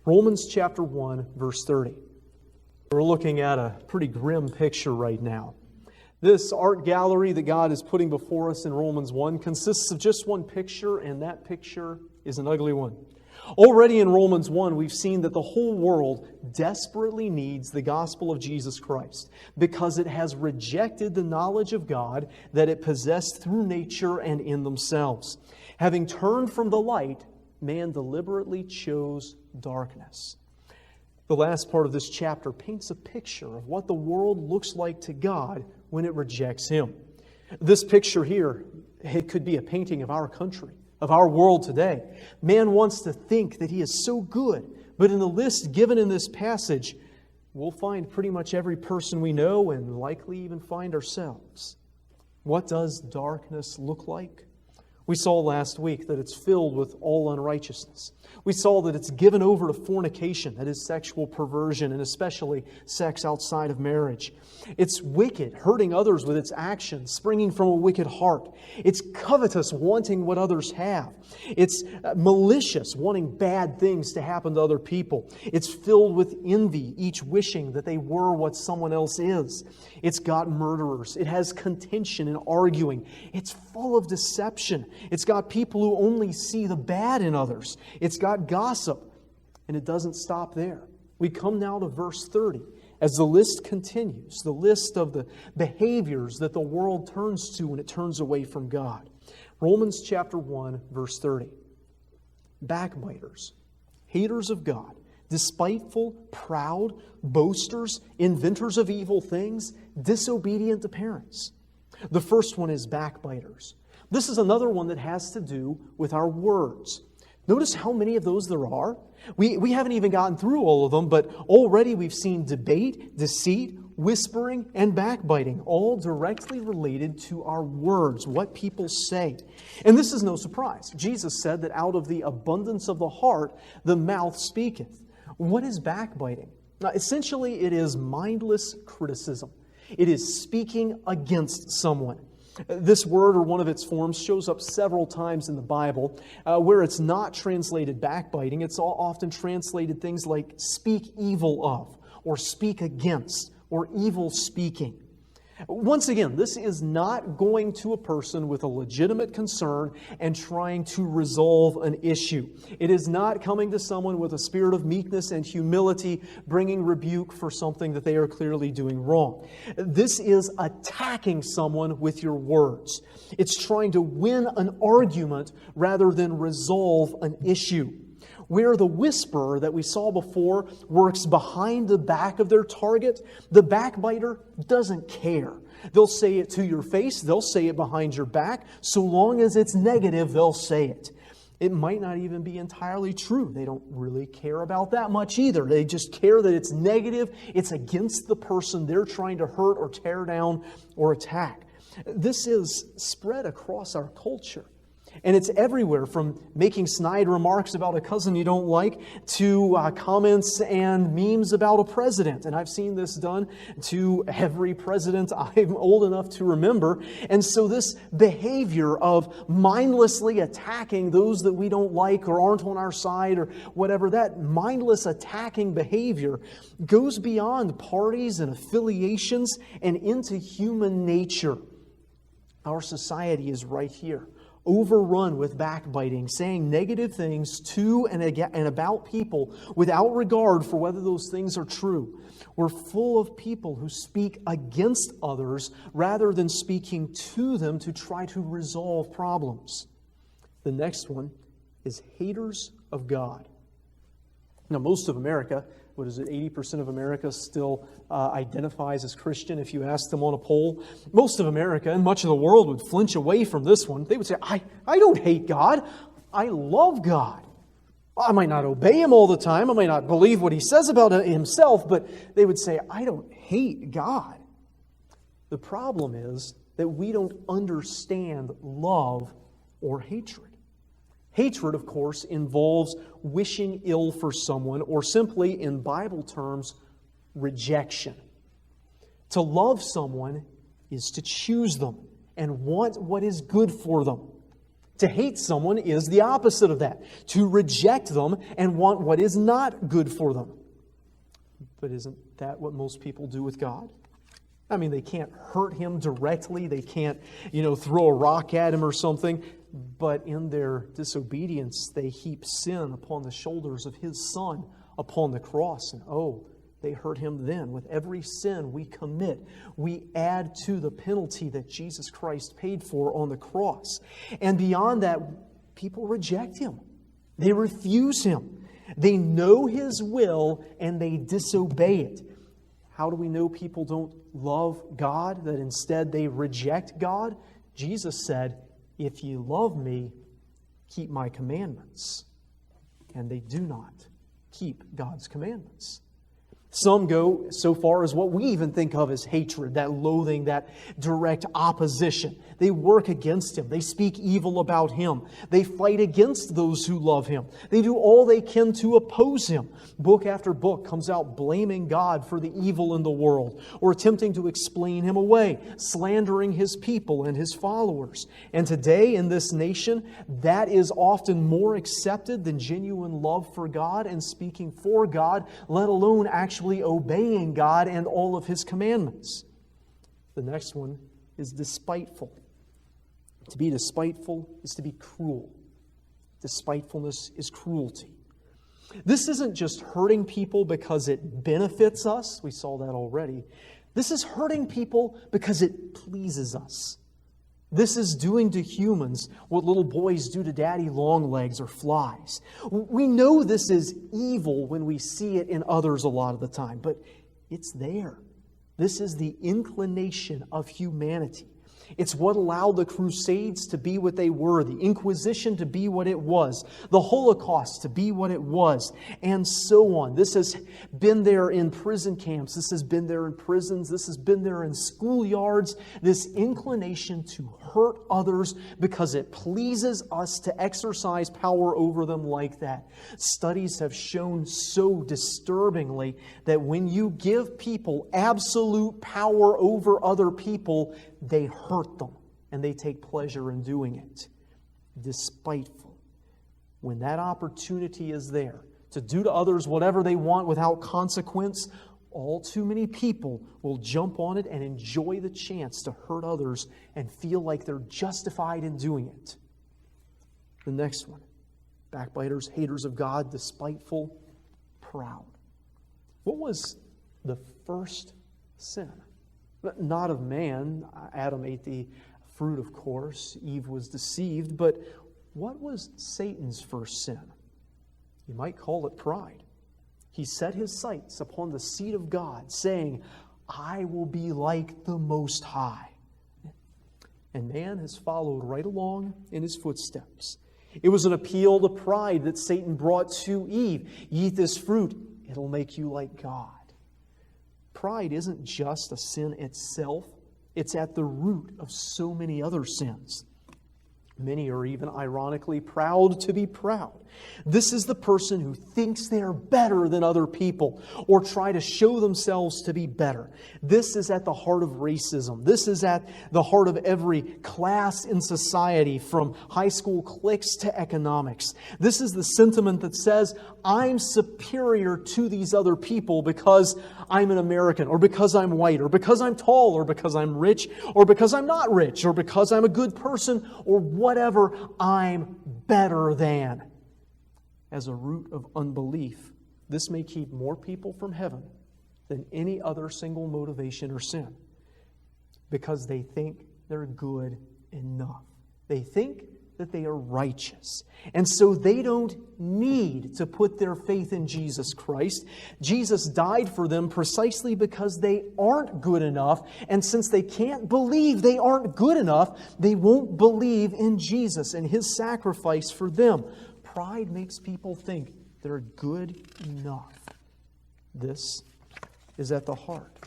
Romans chapter 1, verse 30. We're looking at a pretty grim picture right now. This art gallery that God is putting before us in Romans 1 consists of just one picture, and that picture is an ugly one. Already in Romans 1, we've seen that the whole world desperately needs the gospel of Jesus Christ because it has rejected the knowledge of God that it possessed through nature and in themselves. Having turned from the light, man deliberately chose darkness. The last part of this chapter paints a picture of what the world looks like to God when it rejects Him. This picture here, it could be a painting of our country, of our world today. Man wants to think that he is so good, but in the list given in this passage, we'll find pretty much every person we know and likely even find ourselves. What does darkness look like? We saw last week that it's filled with all unrighteousness. We saw that it's given over to fornication, that is sexual perversion, and especially sex outside of marriage. It's wicked, hurting others with its actions, springing from a wicked heart. It's covetous, wanting what others have. It's malicious, wanting bad things to happen to other people. It's filled with envy, each wishing that they were what someone else is. It's got murderers. It has contention and arguing. It's full of deception. It's got people who only see the bad in others. It's got gossip. And it doesn't stop there. We come now to verse 30. As the list continues, the list of the behaviors that the world turns to when it turns away from God. Romans chapter 1, verse 30. Backbiters, haters of God, despiteful, proud, boasters, inventors of evil things, disobedient to parents. The first one is backbiters. This is another one that has to do with our words. Notice how many of those there are. We haven't even gotten through all of them, but already we've seen debate, deceit, whispering, and backbiting, all directly related to our words, what people say. And this is no surprise. Jesus said that out of the abundance of the heart, the mouth speaketh. What is backbiting? Now, essentially, it is mindless criticism. It is speaking against someone. This word, or one of its forms, shows up several times in the Bible. Where it's not translated backbiting, it's often translated things like speak evil of, or speak against, or evil speaking. Once again, this is not going to a person with a legitimate concern and trying to resolve an issue. It is not coming to someone with a spirit of meekness and humility, bringing rebuke for something that they are clearly doing wrong. This is attacking someone with your words. It's trying to win an argument rather than resolve an issue. Where the whisperer that we saw before works behind the back of their target, the backbiter doesn't care. They'll say it to your face, they'll say it behind your back. So long as it's negative, they'll say it. It might not even be entirely true. They don't really care about that much either. They just care that it's negative, it's against the person they're trying to hurt or tear down or attack. This is spread across our culture. And it's everywhere, from making snide remarks about a cousin you don't like to comments and memes about a president. And I've seen this done to every president I'm old enough to remember. And so this behavior of mindlessly attacking those that we don't like or aren't on our side or whatever, that mindless attacking behavior goes beyond parties and affiliations and into human nature. Our society is right here, overrun with backbiting, saying negative things to and about people without regard for whether those things are true. We're full of people who speak against others rather than speaking to them to try to resolve problems. The next one is haters of God. Now, most of America, 80% of America still identifies as Christian if you ask them on a poll. Most of America and much of the world would flinch away from this one. They would say, I don't hate God. I love God. I might not obey Him all the time. I might not believe what He says about Himself, but they would say, I don't hate God. The problem is that we don't understand love or hatred. Hatred, of course, involves wishing ill for someone, or simply, in Bible terms, rejection. To love someone is to choose them and want what is good for them. To hate someone is the opposite of that. To reject them and want what is not good for them. But isn't that what most people do with God? I mean, they can't hurt Him directly. They can't, throw a rock at Him or something. But in their disobedience, they heap sin upon the shoulders of His Son upon the cross. And they hurt Him then. With every sin we commit, we add to the penalty that Jesus Christ paid for on the cross. And beyond that, people reject Him. They refuse Him. They know His will and they disobey it. How do we know people don't love God, that instead they reject God? Jesus said, "If you love me, keep my commandments." And they do not keep God's commandments. Some go so far as what we even think of as hatred, that loathing, that direct opposition. They work against Him. They speak evil about Him. They fight against those who love Him. They do all they can to oppose Him. Book after book comes out blaming God for the evil in the world, or attempting to explain Him away, slandering His people and His followers. And today in this nation, that is often more accepted than genuine love for God and speaking for God, let alone actually obeying God and all of His commandments. The next one is despiteful. To be despiteful is to be cruel. Despitefulness is cruelty. This isn't just hurting people because it benefits us. We saw that already. This is hurting people because it pleases us. This is doing to humans what little boys do to daddy long legs or flies. We know this is evil when we see it in others a lot of the time, but it's there. This is the inclination of humanity. It's what allowed the Crusades to be what they were, the Inquisition to be what it was, the Holocaust to be what it was, and so on. This has been there in prison camps. This has been there in prisons. This has been there in schoolyards. This inclination to hurt others because it pleases us to exercise power over them like that. Studies have shown so disturbingly that when you give people absolute power over other people, they hurt them, and they take pleasure in doing it. Despiteful. When that opportunity is there to do to others whatever they want without consequence, all too many people will jump on it and enjoy the chance to hurt others and feel like they're justified in doing it. The next one. Backbiters, haters of God, despiteful, proud. What was the first sin? Not of man. Adam ate the fruit, of course. Eve was deceived. But what was Satan's first sin? You might call it pride. He set his sights upon the seat of God, saying, "I will be like the Most High." And man has followed right along in his footsteps. It was an appeal to pride that Satan brought to Eve. "Eat this fruit, it'll make you like God." Pride isn't just a sin itself. It's at the root of so many other sins. Many are even ironically proud to be proud. This is the person who thinks they are better than other people or try to show themselves to be better. This is at the heart of racism. This is at the heart of every class in society, from high school cliques to economics. This is the sentiment that says, I'm superior to these other people because I'm an American, or because I'm white, or because I'm tall, or because I'm rich, or because I'm not rich, or because I'm a good person, or whatever. I'm better than. As a root of unbelief, this may keep more people from heaven than any other single motivation or sin, because they think they're good enough. They think that they are righteous. And so they don't need to put their faith in Jesus Christ. Jesus died for them precisely because they aren't good enough. And since they can't believe they aren't good enough, they won't believe in Jesus and His sacrifice for them. Pride makes people think they're good enough. This is at the heart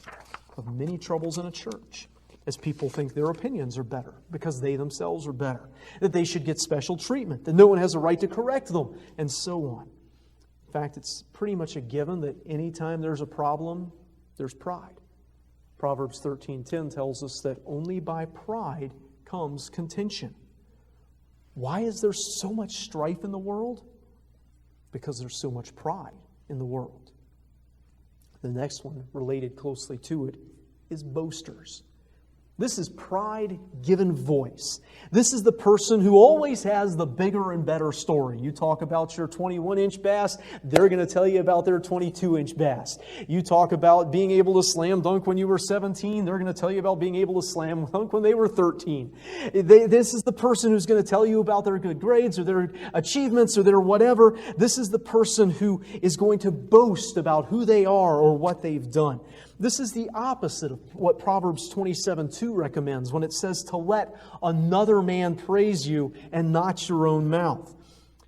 of many troubles in a church, as people think their opinions are better because they themselves are better, that they should get special treatment, that no one has a right to correct them, and so on. In fact, it's pretty much a given that anytime there's a problem, there's pride. Proverbs 13:10 tells us that only by pride comes contention. Why is there so much strife in the world? Because there's so much pride in the world. The next one, related closely to it, is boasters. This is pride given voice. This is the person who always has the bigger and better story. You talk about your 21-inch bass, they're going to tell you about their 22-inch bass. You talk about being able to slam dunk when you were 17, they're going to tell you about being able to slam dunk when they were 13. This is the person who's going to tell you about their good grades or their achievements or their whatever. This is the person who is going to boast about who they are or what they've done. This is the opposite of what Proverbs 27:2 recommends when it says to let another man praise you and not your own mouth.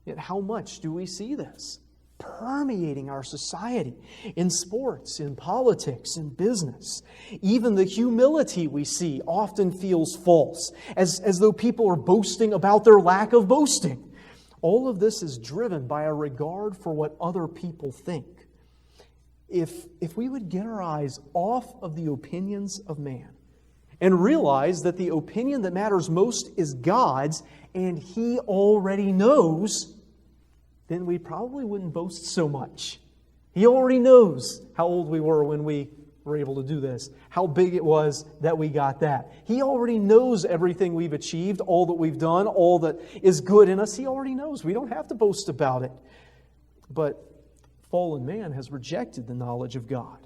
Yet how much do we see this permeating our society in sports, in politics, in business? Even the humility we see often feels false, as though people are boasting about their lack of boasting. All of this is driven by a regard for what other people think. If we would get our eyes off of the opinions of man and realize that the opinion that matters most is God's and He already knows, then we probably wouldn't boast so much. He already knows how old we were when we were able to do this, how big it was that we got that. He already knows everything we've achieved, all that we've done, all that is good in us. He already knows. We don't have to boast about it. But fallen man has rejected the knowledge of God,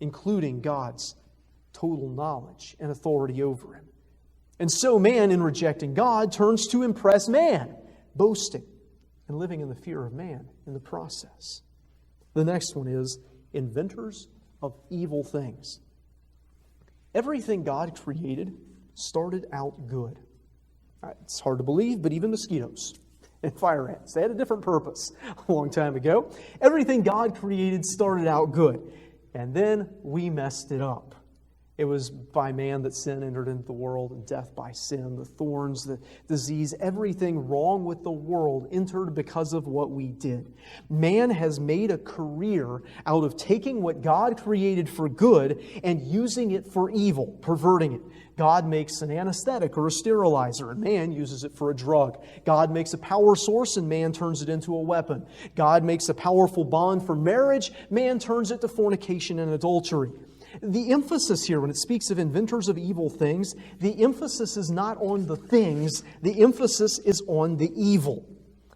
including God's total knowledge and authority over him. And so man, in rejecting God, turns to impress man, boasting and living in the fear of man in the process. The next one is inventors of evil things. Everything God created started out good. It's hard to believe, but even mosquitoes and fire ants, they had a different purpose a long time ago. Everything God created started out good, and then we messed it up. It was by man that sin entered into the world, and death by sin. The thorns, the disease, everything wrong with the world entered because of what we did. Man has made a career out of taking what God created for good and using it for evil, perverting it. God makes an anesthetic or a sterilizer, and man uses it for a drug. God makes a power source, and man turns it into a weapon. God makes a powerful bond for marriage, man turns it to fornication and adultery. The emphasis here, when it speaks of inventors of evil things, the emphasis is not on the things, the emphasis is on the evil.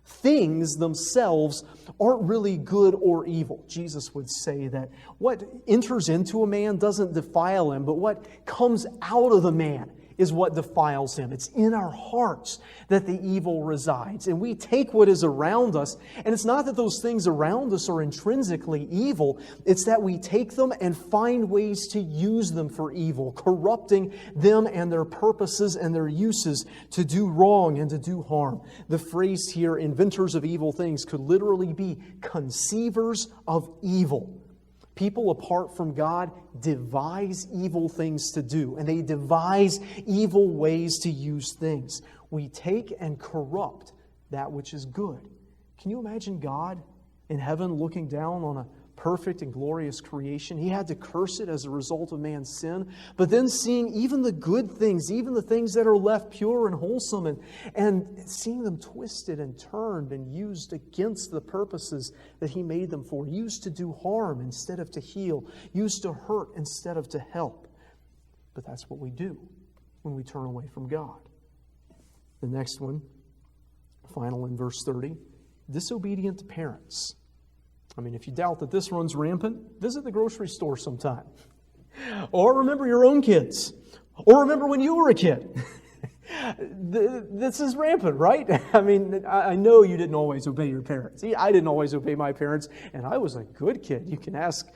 Things themselves aren't really good or evil. Jesus would say that what enters into a man doesn't defile him, but what comes out of the man is what defiles him. It's in our hearts that the evil resides. And we take what is around us, and it's not that those things around us are intrinsically evil, it's that we take them and find ways to use them for evil, corrupting them and their purposes and their uses to do wrong and to do harm. The phrase here, inventors of evil things, could literally be conceivers of evil. People apart from God devise evil things to do, and they devise evil ways to use things. We take and corrupt that which is good. Can you imagine God in heaven looking down on a perfect and glorious creation? He had to curse it as a result of man's sin, but then seeing even the good things, even the things that are left pure and wholesome, and seeing them twisted and turned and used against the purposes that He made them for, used to do harm instead of to heal, used to hurt instead of to help. But that's what we do when we turn away from God. The next one, final in verse 30, disobedient to parents. I mean, if you doubt that this runs rampant, visit the grocery store sometime. Or remember your own kids. Or remember when you were a kid. This is rampant, right? I mean, I know you didn't always obey your parents. I didn't always obey my parents, and I was a good kid. You can ask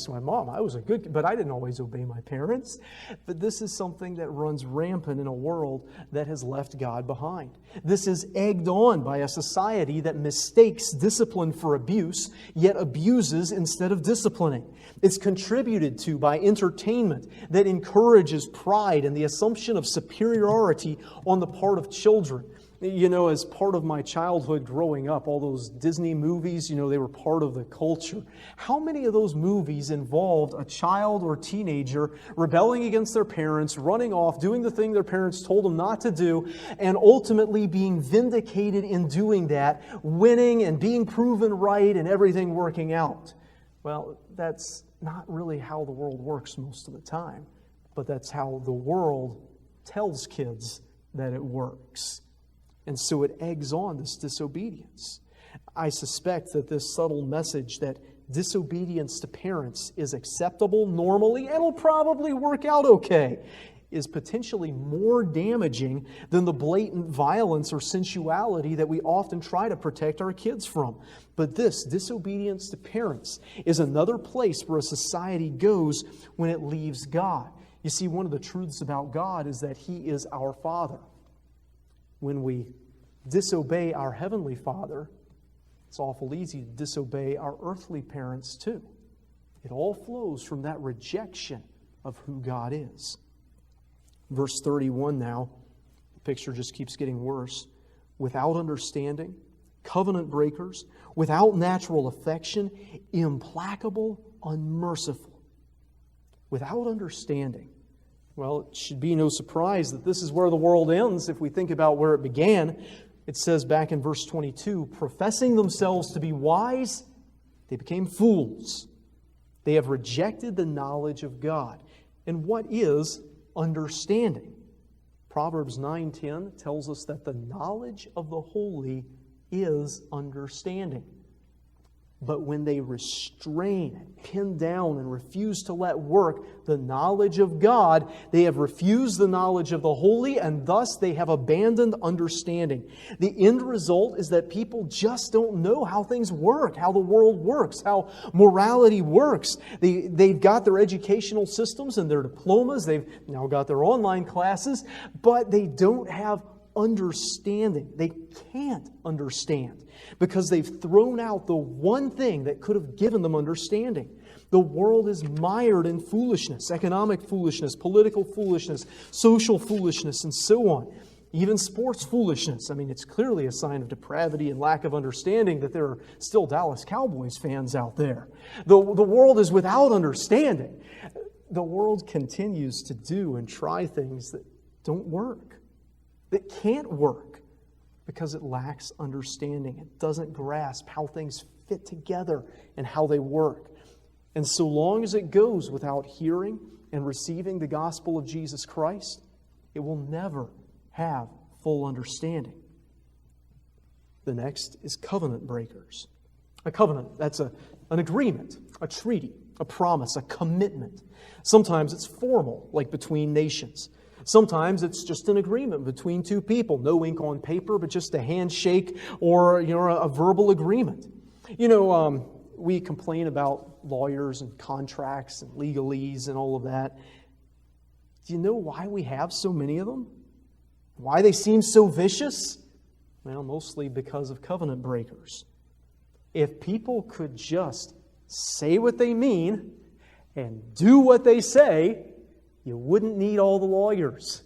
my mom. I was a good kid, but I didn't always obey my parents. But this is something that runs rampant in a world that has left God behind. This is egged on by a society that mistakes discipline for abuse, yet abuses instead of disciplining. It's contributed to by entertainment that encourages pride and the assumption of superiority on the part of children. As part of my childhood growing up, all those Disney movies, they were part of the culture. How many of those movies involved a child or teenager rebelling against their parents, running off, doing the thing their parents told them not to do, and ultimately being vindicated in doing that, winning and being proven right and everything working out? Well, that's not really how the world works most of the time, but that's how the world tells kids that it works. And so it eggs on this disobedience. I suspect that this subtle message that disobedience to parents is acceptable normally and will probably work out okay is potentially more damaging than the blatant violence or sensuality that we often try to protect our kids from. But this disobedience to parents is another place where a society goes when it leaves God. You see, one of the truths about God is that He is our Father. When we disobey our Heavenly Father, it's awful easy to disobey our earthly parents too. It all flows from that rejection of who God is. Verse 31 now, the picture just keeps getting worse. Without understanding, covenant breakers, without natural affection, implacable, unmerciful. Without understanding. Well, it should be no surprise that this is where the world ends if we think about where it began. It says back in verse 22, professing themselves to be wise, they became fools. They have rejected the knowledge of God. And what is understanding? Proverbs 9:10 tells us that the knowledge of the holy is understanding. But when they restrain and pin down and refuse to let work the knowledge of God, they have refused the knowledge of the holy, and thus they have abandoned understanding. The end result is that people just don't know how things work, how the world works, how morality works. They've got their educational systems and their diplomas. They've now got their online classes, but they don't have understanding. They can't understand because they've thrown out the one thing that could have given them understanding. The world is mired in foolishness, economic foolishness, political foolishness, social foolishness, and so on. Even sports foolishness. I mean, it's clearly a sign of depravity and lack of understanding that there are still Dallas Cowboys fans out there. The world is without understanding. The world continues to do and try things that don't work. That can't work because it lacks understanding. It doesn't grasp how things fit together and how they work. And so long as it goes without hearing and receiving the gospel of Jesus Christ, it will never have full understanding. The next is covenant breakers. A covenant, that's an agreement, a treaty, a promise, a commitment. Sometimes it's formal, like between nations. Sometimes it's just an agreement between two people. No ink on paper, but just a handshake or a verbal agreement. We complain about lawyers and contracts and legalese and all of that. Do you know why we have so many of them? Why they seem so vicious? Well, mostly because of covenant breakers. If people could just say what they mean and do what they say, you wouldn't need all the lawyers.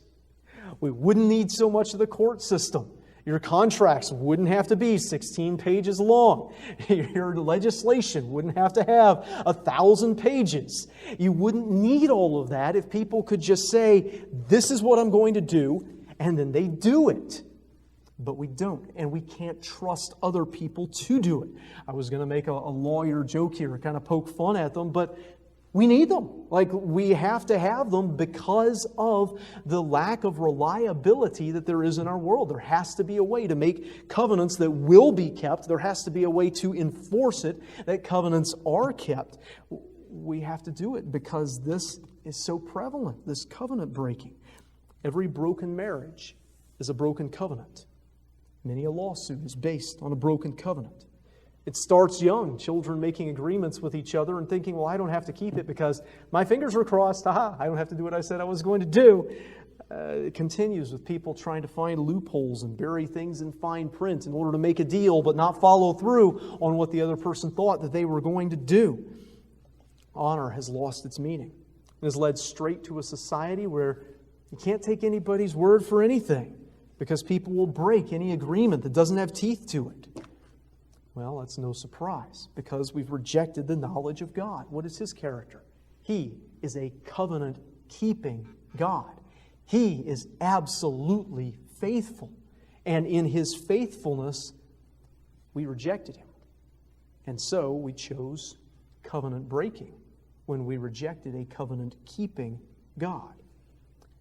We wouldn't need so much of the court system. Your contracts wouldn't have to be 16 pages long. Your legislation wouldn't have to have 1,000 pages. You wouldn't need all of that if people could just say, this is what I'm going to do, and then they do it. But we don't, and we can't trust other people to do it. I was going to make a lawyer joke here, kind of poke fun at them, but we need them. We have to have them because of the lack of reliability that there is in our world. There has to be a way to make covenants that will be kept. There has to be a way to enforce it, that covenants are kept. We have to do it because this is so prevalent, this covenant breaking. Every broken marriage is a broken covenant. Many a lawsuit is based on a broken covenant. It starts young, children making agreements with each other and thinking, well, I don't have to keep it because my fingers were crossed. I don't have to do what I said I was going to do. It continues with people trying to find loopholes and bury things in fine print in order to make a deal but not follow through on what the other person thought that they were going to do. Honor has lost its meaning and has led straight to a society where you can't take anybody's word for anything. because people will break any agreement that doesn't have teeth to it. Well, that's no surprise, because we've rejected the knowledge of God. What is His character? He is a covenant-keeping God. He is absolutely faithful. And in His faithfulness, we rejected Him. And so we chose covenant breaking when we rejected a covenant-keeping God.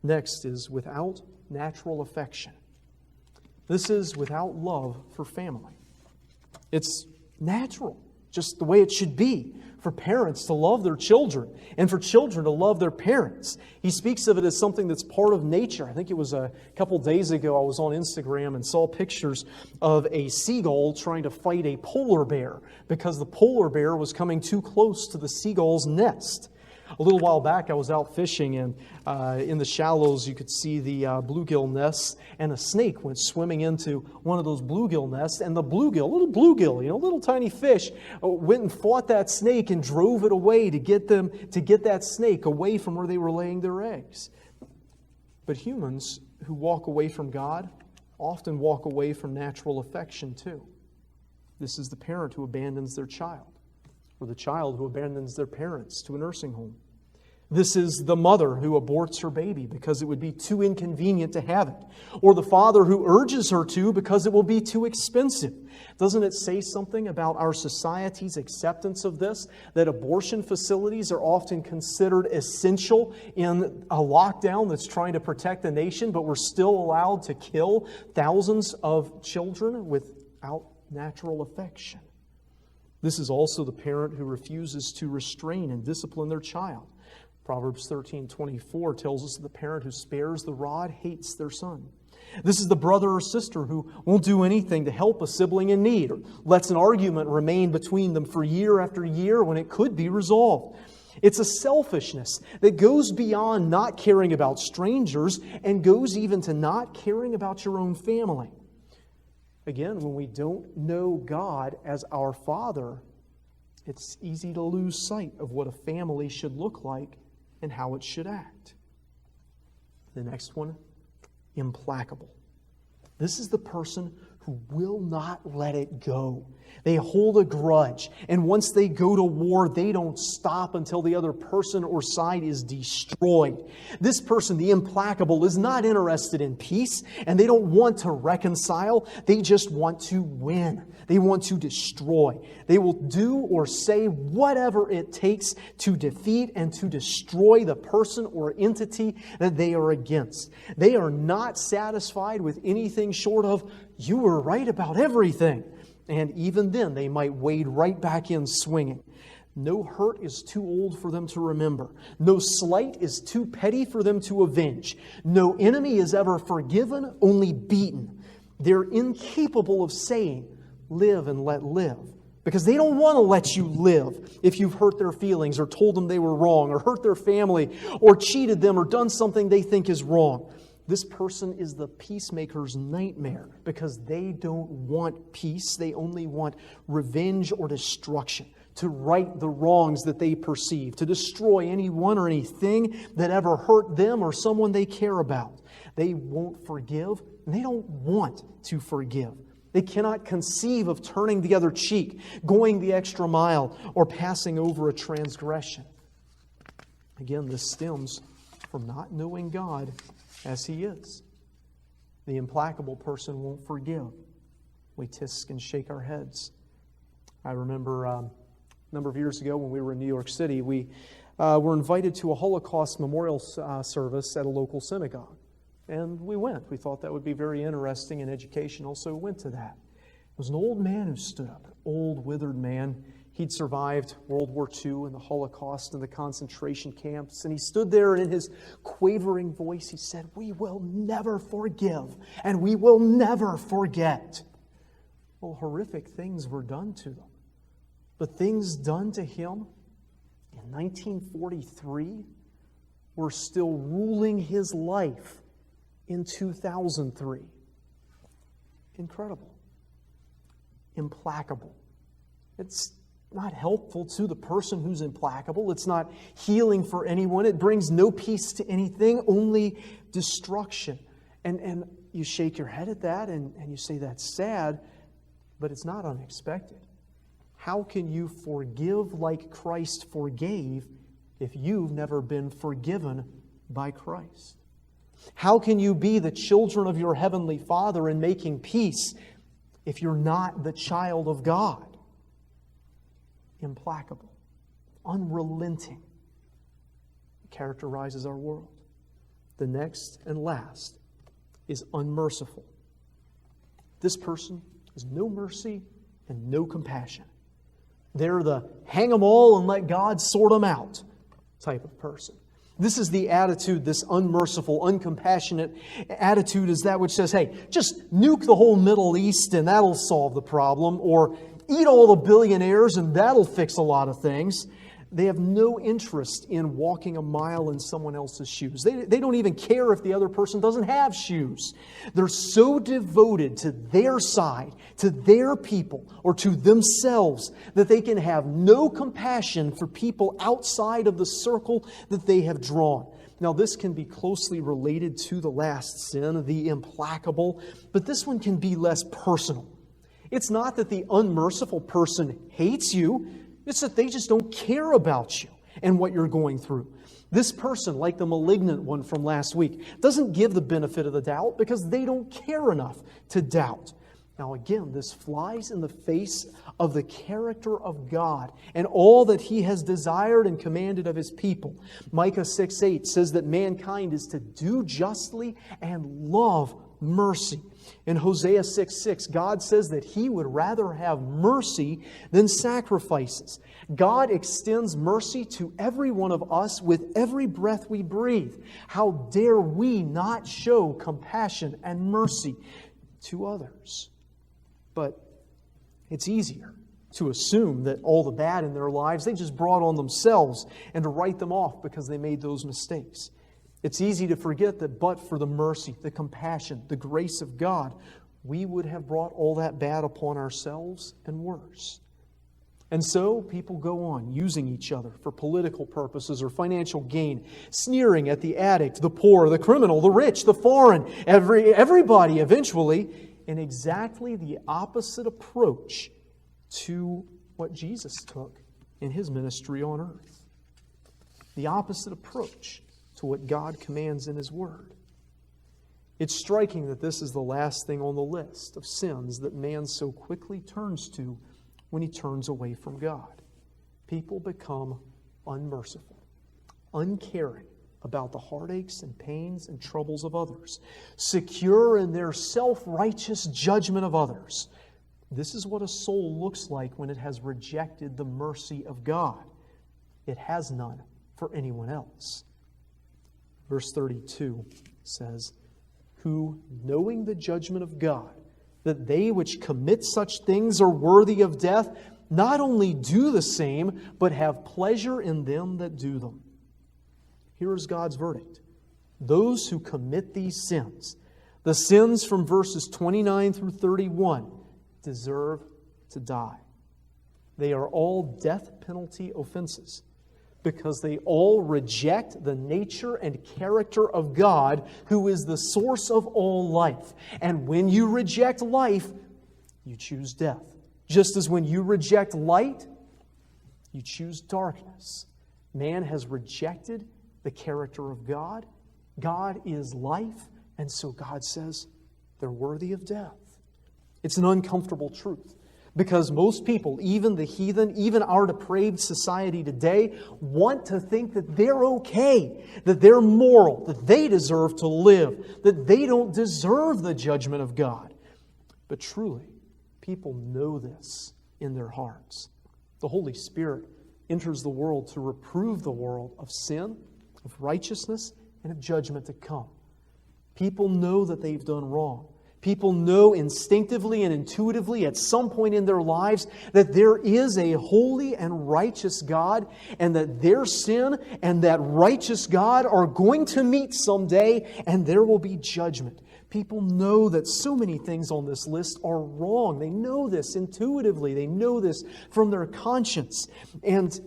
Next is without natural affection. This is without love for family. It's natural, just the way it should be, for parents to love their children and for children to love their parents. He speaks of it as something that's part of nature. I think it was a couple days ago I was on Instagram and saw pictures of a seagull trying to fight a polar bear because the polar bear was coming too close to the seagull's nest. A little while back, I was out fishing, and in the shallows, you could see the bluegill nests, and a snake went swimming into one of those bluegill nests, and the bluegill, little bluegill, little tiny fish, went and fought that snake and drove it away to get that snake away from where they were laying their eggs. But humans who walk away from God often walk away from natural affection too. This is the parent who abandons their child, or the child who abandons their parents to a nursing home. This is the mother who aborts her baby because it would be too inconvenient to have it, or the father who urges her to because it will be too expensive. Doesn't it say something about our society's acceptance of this, that abortion facilities are often considered essential in a lockdown that's trying to protect the nation, but we're still allowed to kill thousands of children without natural affection? This is also the parent who refuses to restrain and discipline their child. Proverbs 13:24 tells us that the parent who spares the rod hates their son. This is the brother or sister who won't do anything to help a sibling in need, or lets an argument remain between them for year after year when it could be resolved. It's a selfishness that goes beyond not caring about strangers and goes even to not caring about your own family. Again, when we don't know God as our Father, it's easy to lose sight of what a family should look like and how it should act. The next one, implacable. This is the person who will not let it go. They hold a grudge, and once they go to war, they don't stop until the other person or side is destroyed. This person, the implacable, is not interested in peace, and they don't want to reconcile. They just want to win. They want to destroy. They will do or say whatever it takes to defeat and to destroy the person or entity that they are against. They are not satisfied with anything short of, "You were right about everything." And even then, they might wade right back in swinging. No hurt is too old for them to remember. No slight is too petty for them to avenge. No enemy is ever forgiven, only beaten. They're incapable of saying, "Live and let live," because they don't want to let you live if you've hurt their feelings or told them they were wrong or hurt their family or cheated them or done something they think is wrong. This person is the peacemaker's nightmare because they don't want peace. They only want revenge or destruction, to right the wrongs that they perceive, to destroy anyone or anything that ever hurt them or someone they care about. They won't forgive, and they don't want to forgive. They cannot conceive of turning the other cheek, going the extra mile, or passing over a transgression. Again, this stems from not knowing God as He is. The implacable person won't forgive. We tisk and shake our heads. I remember a number of years ago when we were in New York City, we were invited to a Holocaust memorial service at a local synagogue. And we went. We thought that would be very interesting and educational, so we went to that. It was an old man who stood up, an old, withered man. He'd survived World War II and the Holocaust and the concentration camps. And he stood there, and in his quavering voice, he said, "We will never forgive, and we will never forget." Well, horrific things were done to them. But things done to him in 1943 were still ruling his life in 2003. Incredible. Implacable. It's not helpful to the person who's implacable. It's not healing for anyone. It brings no peace to anything, only destruction. And you shake your head at that and you say that's sad, but it's not unexpected. How can you forgive like Christ forgave if you've never been forgiven by Christ? How can you be the children of your Heavenly Father in making peace if you're not the child of God? Implacable, unrelenting, characterizes our world. The next and last is unmerciful. This person has no mercy and no compassion. They're the hang them all and let God sort them out type of person. This is the attitude, this unmerciful, uncompassionate attitude is that which says, hey, just nuke the whole Middle East and that'll solve the problem, or eat all the billionaires and that'll fix a lot of things. They have no interest in walking a mile in someone else's shoes. They don't even care if the other person doesn't have shoes. They're so devoted to their side, to their people, or to themselves that they can have no compassion for people outside of the circle that they have drawn. Now, this can be closely related to the last sin, the implacable, but this one can be less personal. It's not that the unmerciful person hates you. It's that they just don't care about you and what you're going through. This person, like the malignant one from last week, doesn't give the benefit of the doubt because they don't care enough to doubt. Now again, this flies in the face of the character of God and all that He has desired and commanded of His people. Micah 6:8 says that mankind is to do justly and love mercy. In Hosea 6:6, God says that He would rather have mercy than sacrifices. God extends mercy to every one of us with every breath we breathe. How dare we not show compassion and mercy to others? But it's easier to assume that all the bad in their lives they just brought on themselves and to write them off because they made those mistakes. It's easy to forget that but for the mercy, the compassion, the grace of God, we would have brought all that bad upon ourselves and worse. And so people go on using each other for political purposes or financial gain, sneering at the addict, the poor, the criminal, the rich, the foreign, everybody eventually, in exactly the opposite approach to what Jesus took in His ministry on earth. The opposite approach to what God commands in His Word. It's striking that this is the last thing on the list of sins that man so quickly turns to when he turns away from God. People become unmerciful, uncaring about the heartaches and pains and troubles of others, secure in their self-righteous judgment of others. This is what a soul looks like when it has rejected the mercy of God. It has none for anyone else. Verse 32 says, who, knowing the judgment of God, that they which commit such things are worthy of death, not only do the same, but have pleasure in them that do them. Here is God's verdict. Those who commit these sins, the sins from verses 29 through 31, deserve to die. They are all death penalty offenses, because they all reject the nature and character of God, who is the source of all life. And when you reject life, you choose death. Just as when you reject light, you choose darkness. Man has rejected the character of God. God is life, and so God says they're worthy of death. It's an uncomfortable truth. Because most people, even the heathen, even our depraved society today, want to think that they're okay, that they're moral, that they deserve to live, that they don't deserve the judgment of God. But truly, people know this in their hearts. The Holy Spirit enters the world to reprove the world of sin, of righteousness, and of judgment to come. People know that they've done wrong. People know instinctively and intuitively at some point in their lives that there is a holy and righteous God, and that their sin and that righteous God are going to meet someday, and there will be judgment. People know that so many things on this list are wrong. They know this intuitively. They know this from their conscience. And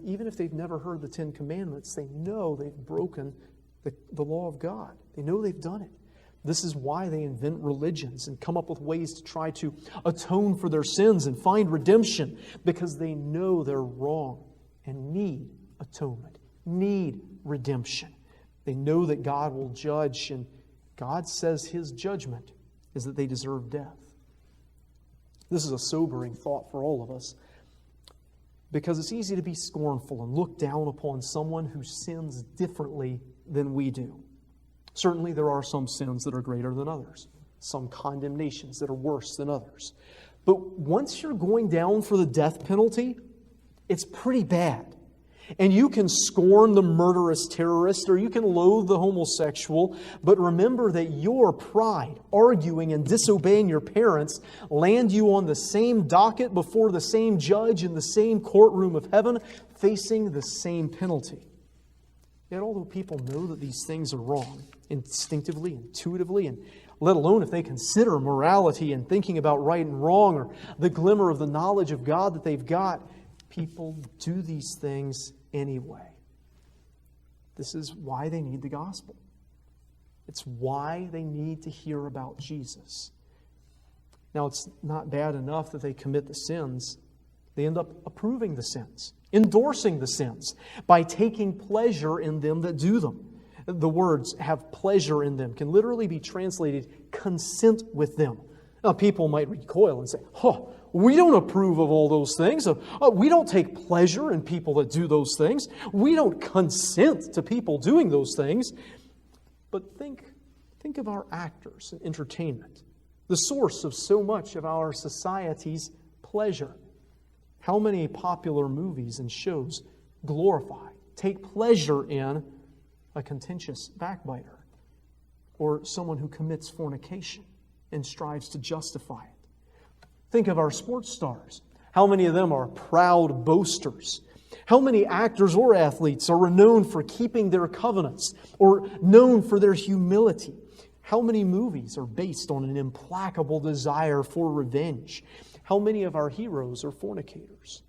even if they've never heard the Ten Commandments, they know they've broken the law of God. They know they've done it. This is why they invent religions and come up with ways to try to atone for their sins and find redemption, because they know they're wrong and need atonement, need redemption. They know that God will judge, and God says His judgment is that they deserve death. This is a sobering thought for all of us, because it's easy to be scornful and look down upon someone who sins differently than we do. Certainly there are some sins that are greater than others, some condemnations that are worse than others. But once you're going down for the death penalty, it's pretty bad. And you can scorn the murderous terrorist, or you can loathe the homosexual, but remember that your pride, arguing and disobeying your parents, land you on the same docket before the same judge in the same courtroom of heaven, facing the same penalty. Yet although people know that these things are wrong, instinctively, intuitively, and let alone if they consider morality and thinking about right and wrong, or the glimmer of the knowledge of God that they've got, people do these things anyway. This is why they need the gospel. It's why they need to hear about Jesus. Now, it's not bad enough that they commit the sins. They end up approving the sins, endorsing the sins, by taking pleasure in them that do them. The words "have pleasure in them" can literally be translated "consent with them." Now, people might recoil and say, we don't approve of all those things. We don't take pleasure in people that do those things. We don't consent to people doing those things. But think of our actors in entertainment, the source of so much of our society's pleasure. How many popular movies and shows glorify, take pleasure in a contentious backbiter, or someone who commits fornication and strives to justify it? Think of our sports stars. How many of them are proud boasters? How many actors or athletes are renowned for keeping their covenants, or known for their humility? How many movies are based on an implacable desire for revenge? How many of our heroes are fornicators?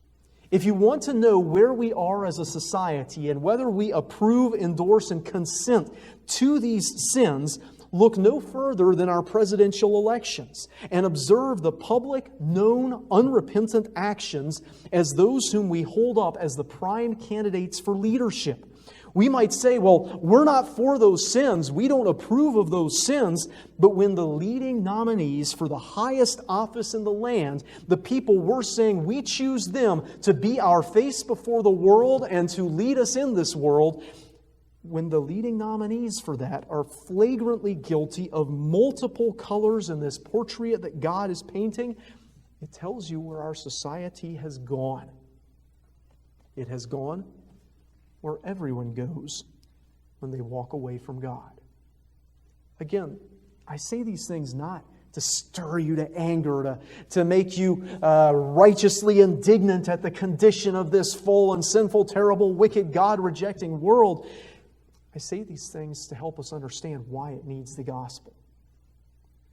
If you want to know where we are as a society and whether we approve, endorse, and consent to these sins, look no further than our presidential elections and observe the public, known, unrepentant actions as those whom we hold up as the prime candidates for leadership. We might say, well, we're not for those sins. We don't approve of those sins. But when the leading nominees for the highest office in the land, the people we're saying we choose them to be our face before the world and to lead us in this world, when the leading nominees for that are flagrantly guilty of multiple colors in this portrait that God is painting, it tells you where our society has gone. It has gone where everyone goes when they walk away from God. Again, I say these things not to stir you to anger, to make you righteously indignant at the condition of this fallen, sinful, terrible, wicked, God-rejecting world. I say these things to help us understand why it needs the gospel.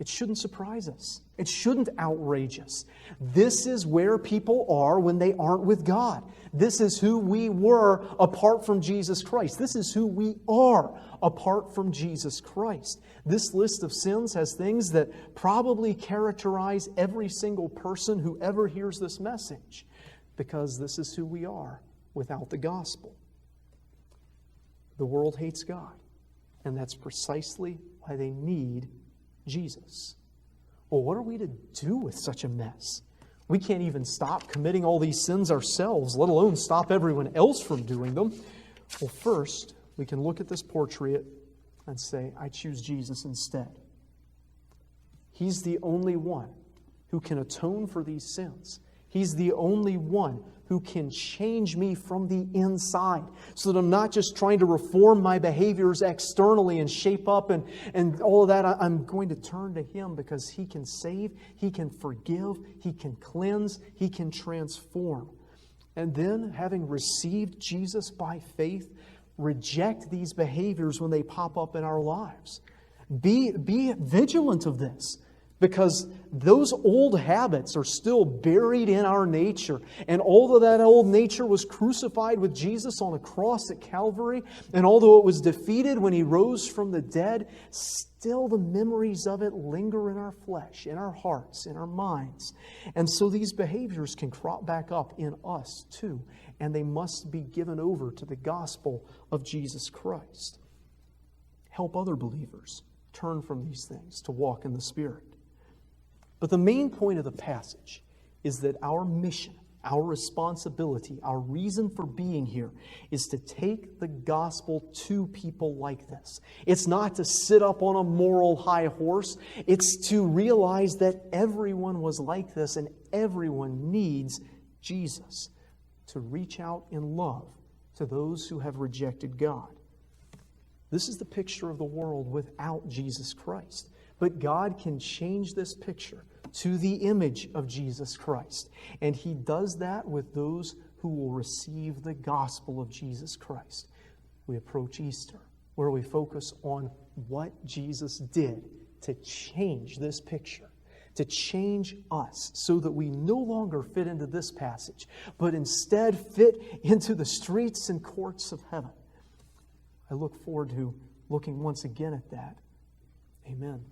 It shouldn't surprise us. It shouldn't outrage us. This is where people are when they aren't with God. This is who we were apart from Jesus Christ. This is who we are apart from Jesus Christ. This list of sins has things that probably characterize every single person who ever hears this message, because this is who we are without the gospel. The world hates God, and that's precisely why they need Jesus. Well, what are we to do with such a mess? We can't even stop committing all these sins ourselves, let alone stop everyone else from doing them. Well, first, we can look at this portrait and say, I choose Jesus instead. He's the only one who can atone for these sins. He's the only one who can change me from the inside, so that I'm not just trying to reform my behaviors externally and shape up and all of that. I'm going to turn to Him because He can save, He can forgive, He can cleanse, He can transform. And then, having received Jesus by faith, reject these behaviors when they pop up in our lives. Be vigilant of this, because those old habits are still buried in our nature. And although that old nature was crucified with Jesus on a cross at Calvary, and although it was defeated when He rose from the dead, still the memories of it linger in our flesh, in our hearts, in our minds. And so these behaviors can crop back up in us too, and they must be given over to the gospel of Jesus Christ. Help other believers turn from these things to walk in the Spirit. But the main point of the passage is that our mission, our responsibility, our reason for being here is to take the gospel to people like this. It's not to sit up on a moral high horse. It's to realize that everyone was like this and everyone needs Jesus to reach out in love to those who have rejected God. This is the picture of the world without Jesus Christ. But God can change this picture to the image of Jesus Christ. And He does that with those who will receive the gospel of Jesus Christ. We approach Easter, where we focus on what Jesus did to change this picture, to change us so that we no longer fit into this passage, but instead fit into the streets and courts of heaven. I look forward to looking once again at that. Amen.